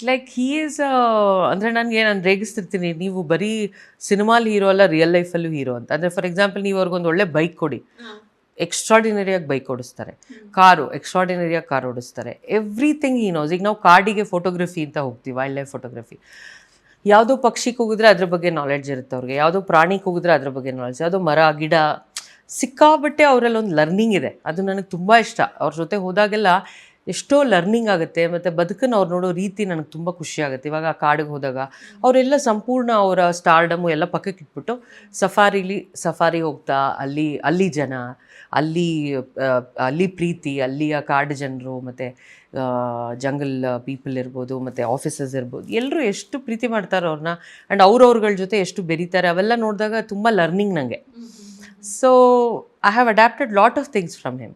Like he is ಅಂದರೆ ನನಗೆ ನಾನು ರೇಗಿಸ್ತಿರ್ತೀನಿ, ನೀವು ಬರೀ ಸಿನಿಮಾಲ್ ಹೀರೋ ಅಲ್ಲ, ರಿಯಲ್ ಲೈಫಲ್ಲೂ ಹೀರೋ ಅಂತ. ಅಂದರೆ ಫಾರ್ ಎಕ್ಸಾಂಪಲ್ ನೀವು ಅವ್ರಿಗೊಂದು ಒಳ್ಳೆ ಬೈಕ್ ಕೊಡಿ, ಎಕ್ಸ್ಟ್ರಾಡಿನರಿಯಾಗಿ ಬೈಕ್ ಓಡಿಸ್ತಾರೆ. ಕಾರು ಎಕ್ಸ್ಟ್ರಾಡಿನರಿಯಾಗಿ ಕಾರ್ ಓಡಿಸ್ತಾರೆ. Everything he knows. ಈಗ ನಾವು ಕಾಡಿಗೆ ಫೋಟೋಗ್ರಫಿ ಅಂತ ಹೋಗ್ತೀವಿ, ವೈಲ್ಡ್ ಲೈಫ್ ಫೋಟೋಗ್ರಫಿ. ಯಾವುದೋ ಪಕ್ಷಿ ಕೂಗಿದ್ರೆ ಅದ್ರ ಬಗ್ಗೆ ನಾಲೆಡ್ಜ್ ಇರುತ್ತೆ ಅವ್ರಿಗೆ, ಯಾವುದೋ ಪ್ರಾಣಿ ಕೂಗಿದ್ರೆ ಅದ್ರ ಬಗ್ಗೆ ನಾಲೆಡ್ಜ್, ಯಾವುದೋ ಮರ ಗಿಡ ಸಿಕ್ಕಾಬಟ್ಟೆ ಅವರಲ್ಲಿ ಒಂದು ಲರ್ನಿಂಗ್ ಇದೆ. ಅದು ನನಗೆ ತುಂಬ ಇಷ್ಟ. ಅವ್ರ ಜೊತೆ ಹೋದಾಗೆಲ್ಲ ಎಷ್ಟೋ ಲರ್ನಿಂಗ್ ಆಗುತ್ತೆ, ಮತ್ತು ಬದುಕನ್ನು ಅವ್ರು ನೋಡೋ ರೀತಿ ನನಗೆ ತುಂಬ ಖುಷಿ ಆಗುತ್ತೆ. ಇವಾಗ ಆ ಕಾಡಿಗೆ ಹೋದಾಗ ಅವರೆಲ್ಲ ಸಂಪೂರ್ಣ ಅವರ ಸ್ಟಾರ್ಡಮು ಎಲ್ಲ ಪಕ್ಕಕ್ಕೆ ಇಟ್ಬಿಟ್ಟು ಸಫಾರಿ ಹೋಗ್ತಾ ಅಲ್ಲಿ ಜನ, ಅಲ್ಲಿ ಅಲ್ಲಿ ಪ್ರೀತಿ, ಅಲ್ಲಿಯ ಕಾಡು ಜನರು, ಮತ್ತು ಜಂಗಲ್ ಪೀಪಲ್ ಇರ್ಬೋದು, ಮತ್ತು ಆಫೀಸರ್ಸ್ ಇರ್ಬೋದು, ಎಲ್ಲರೂ ಎಷ್ಟು ಪ್ರೀತಿ ಮಾಡ್ತಾರೆ ಅವ್ರನ್ನ, ಆ್ಯಂಡ್ ಅವ್ರವ್ರಗಳ ಜೊತೆ ಎಷ್ಟು ಬೆರೀತಾರೆ, ಅವೆಲ್ಲ ನೋಡಿದಾಗ ತುಂಬ ಲರ್ನಿಂಗ್ ನನಗೆ. So I have adapted lot of things from him.